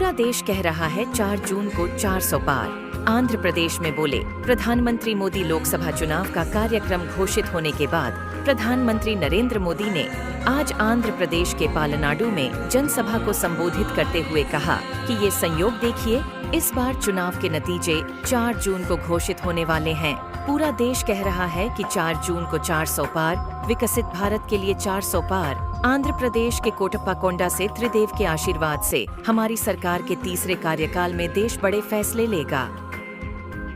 पूरा देश कह रहा है 4 जून को 400 पार। आंध्र प्रदेश में बोले प्रधानमंत्री मोदी। लोकसभा चुनाव का कार्यक्रम घोषित होने के बाद प्रधानमंत्री नरेंद्र मोदी ने आज आंध्र प्रदेश के पालनाडु में जनसभा को संबोधित करते हुए कहा कि ये संयोग देखिए, इस बार चुनाव के नतीजे 4 जून को घोषित होने वाले हैं। पूरा देश कह रहा है कि 4 जून को 400 पार, विकसित भारत के लिए 400 पार। आंध्र प्रदेश के कोटप्पा कोंडा से त्रिदेव के आशीर्वाद से हमारी सरकार के तीसरे कार्यकाल में देश बड़े फैसले लेगा।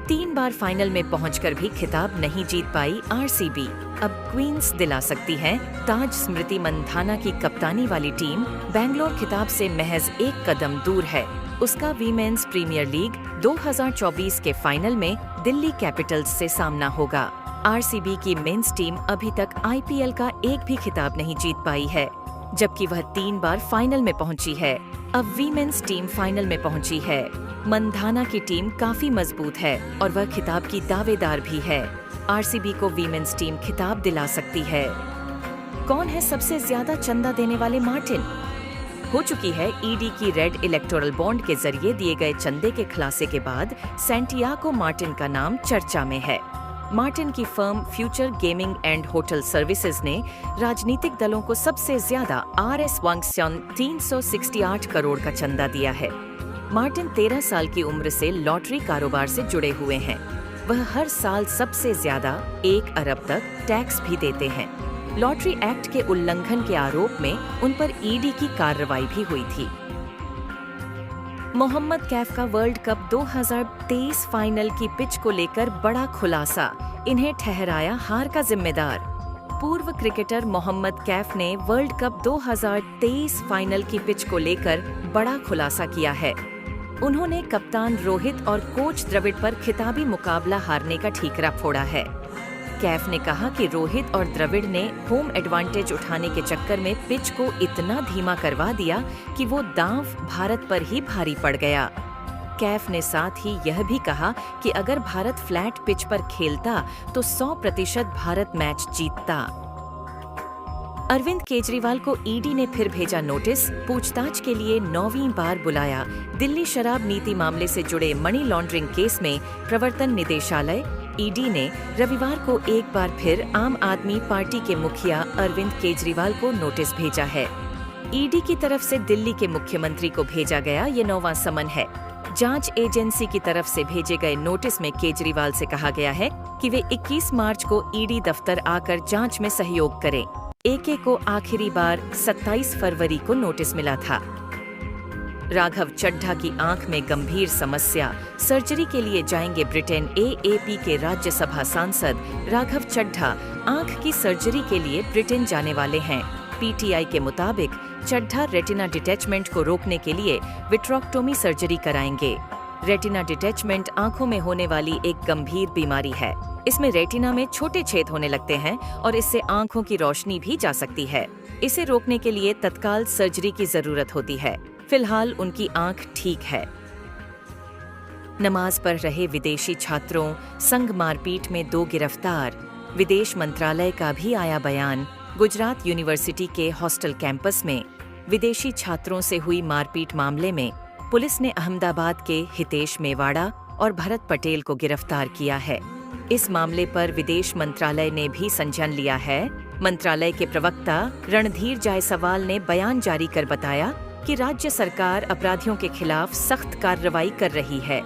3 बार फाइनल में पहुंचकर भी खिताब नहीं जीत पाई आरसीबी, अब क्वींस दिला सकती है ताज। स्मृति मंधाना की कप्तानी वाली टीम बेंगलोर खिताब से महज एक कदम दूर है। उसका वीमेंस प्रीमियर लीग 2024 के फाइनल में दिल्ली कैपिटल्स से सामना होगा। आरसीबी की मेंस टीम अभी तक आईपीएल का एक भी खिताब नहीं जीत पाई है, जबकि वह 3 बार फाइनल में पहुंची है। अब वीमेंस टीम फाइनल में पहुंची है। मंधाना की टीम काफी मजबूत है और वह खिताब की दावेदार भी है। आरसीबी को वीमेंस टीम खिताब दिला सकती है। कौन है सबसे ज्यादा चंदा देने वाले मार्टिन? हो चुकी है ईडी की रेड इलेक्टोरल बॉन्ड के जरिए दिए गए चंदे के खुलासे के बाद सैंटियागो मार्टिन का नाम चर्चा में है। मार्टिन की firm future gaming and hotel services ने राजनीतिक दलों को सबसे ज्यादा RS 368 करोड़ का चंदा दिया है। मार्टिन 13 साल की उम्र से लॉटरी कारोबार से जुड़े हुए हैं। वह हर साल सबसे ज्यादा 1 अरब तक टैक्स भी देते हैं। लॉटरी एक्ट के उल्लंघन के आरोप में उन पर ईडी की कार्रवाई भी हुई थी। मोहम्मद कैफ का वर्ल्ड कप 2023 फाइनल की पिच को लेकर बड़ा खुलासा, इन्हें ठहराया हार का जिम्मेदार। पूर्व क्रिकेटर मोहम्मद कैफ ने वर्ल्ड कप 2023 फाइनल की पिच को लेकर बड़ा खुलासा किया है। उन्होंने कप्तान रोहित और कोच द्रविड़ पर खिताबी मुकाबला हारने का ठीकरा फोड़ा है। कैफ ने कहा कि रोहित और द्रविड़ ने होम एडवांटेज उठाने के चक्कर में पिच को इतना धीमा करवा दिया कि वो दांव भारत पर ही भारी पड़ गया। कैफ ने साथ ही यह भी कहा कि अगर भारत फ्लैट पिच पर खेलता तो 100% भारत मैच जीतता। अरविंद केजरीवाल को ईडी ने फिर भेजा नोटिस, पूछताछ के लिए 9वीं बार बुलाया। दिल्ली शराब नीति मामले से जुड़े मनी लॉन्ड्रिंग केस में प्रवर्तन निदेशालय ईडी ने रविवार को एक बार फिर आम आदमी पार्टी के मुखिया अरविंद केजरीवाल को नोटिस भेजा है। ईडी की तरफ से दिल्ली के मुख्यमंत्री को भेजा गया ये 9वां समन है। जांच एजेंसी की तरफ से भेजे गए नोटिस में केजरीवाल से कहा गया है कि वे 21 मार्च को ईडी दफ्तर आकर जांच में सहयोग करें। AK को आखिरी बार 27 फरवरी को नोटिस मिला था। राघव चड्ढा की आंख में गंभीर समस्या, सर्जरी के लिए जाएंगे ब्रिटेन। AAP के राज्यसभा सांसद राघव चड्ढा आंख की सर्जरी के लिए ब्रिटेन जाने वाले हैं। PTI के मुताबिक चड्ढा रेटिना डिटैचमेंट को रोकने के लिए विट्रोक्टोमी सर्जरी कराएंगे। रेटिना डिटैचमेंट आंखों में होने वाली एक गंभीर बीमारी है। इसमें रेटिना में छोटे छेद होने लगते हैं और इससे आंखों की रोशनी भी जा सकती है। इसे रोकने के लिए तत्काल सर्जरी की जरूरत होती है। फिलहाल उनकी आंख ठीक है। नमाज पढ़ रहे विदेशी छात्रों संग मारपीट में 2 गिरफ्तार। विदेश मंत्रालय का भी आया बयान। गुजरात यूनिवर्सिटी के हॉस्टल कैंपस में विदेशी छात्रों से हुई मारपीट मामले में पुलिस ने अहमदाबाद के हितेश मेवाड़ा और भरत पटेल को गिरफ्तार किया है। इस मामले पर विदेश मंत्रालय ने भी संज्ञान लिया है। मंत्रालय के प्रवक्ता रणधीर जायसवाल ने बयान जारी कर बताया कि राज्य सरकार अपराधियों के खिलाफ सख्त कार्रवाई कर रही है।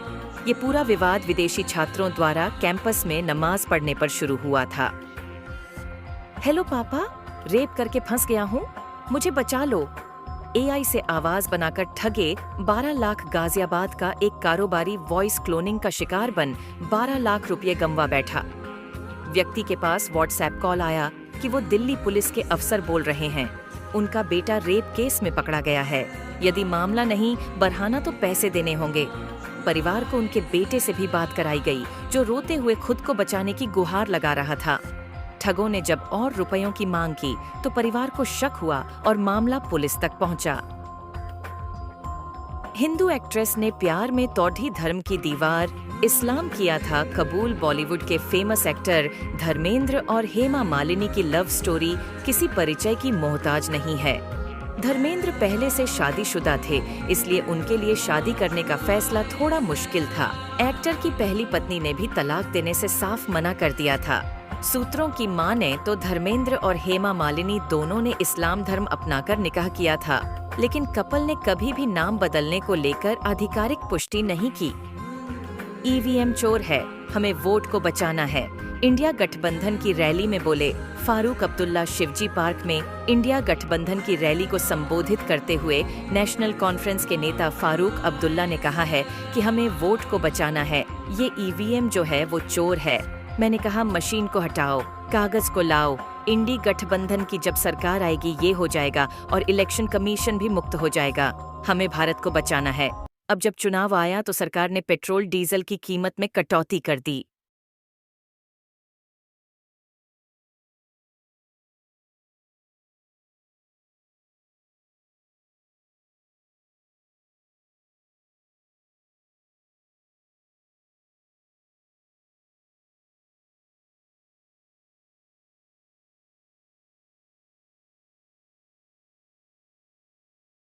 ये पूरा विवाद विदेशी छात्रों द्वारा कैंपस में नमाज पढ़ने पर शुरू हुआ था। हेलो पापा, रेप करके फंस गया हूँ, मुझे बचा लो। AI से आवाज बनाकर ठगे 12 लाख। गाजियाबाद का एक कारोबारी वॉइस क्लोनिंग का शिकार बन 12 लाख रुपये गंवा बैठा। व्यक्ति के पास व्हाट्सएप कॉल आया कि वो दिल्ली पुलिस के अफसर बोल रहे हैं। उनका बेटा रेप केस में पकड़ा गया है। यदि मामला नहीं बढ़ाना तो पैसे देने होंगे। परिवार को उनके बेटे से भी बात कराई गई, जो रोते हुए खुद को बचाने की गुहार लगा रहा था। ठगों ने जब और रुपयों की मांग की तो परिवार को शक हुआ और मामला पुलिस तक पहुंचा। हिंदू एक्ट्रेस ने प्यार में तौढ़ी धर्म की दीवार इस्लाम किया था कबूल। बॉलीवुड के फेमस एक्टर धर्मेंद्र और हेमा मालिनी की लव स्टोरी किसी परिचय की मोहताज नहीं है। धर्मेंद्र पहले से शादीशुदा थे, इसलिए उनके लिए शादी करने का फैसला थोड़ा मुश्किल था। एक्टर की पहली पत्नी ने भी तलाक देने से साफ मना कर दिया था। सूत्रों की माने तो धर्मेंद्र और हेमा मालिनी दोनों ने इस्लाम धर्म अपनाकर निकाह किया था, लेकिन कपल ने कभी भी नाम बदलने को लेकर आधिकारिक पुष्टि नहीं की। ईवीएम चोर है, हमें वोट को बचाना है, इंडिया गठबंधन की रैली में बोले फारूक अब्दुल्ला। शिवजी पार्क में इंडिया गठबंधन की रैली को संबोधित करते हुए नेशनल कॉन्फ्रेंस के नेता फारूक अब्दुल्ला ने कहा है कि हमें वोट को बचाना है, ये ईवीएम जो है वो चोर है। मैंने कहा मशीन को हटाओ, कागज को लाओ, इंडी गठबंधन की जब सरकार आएगी ये हो जाएगा और इलेक्शन कमीशन भी मुक्त हो जाएगा। हमें भारत को बचाना है। अब जब चुनाव आया तो सरकार ने पेट्रोल डीजल की कीमत में कटौती कर दी।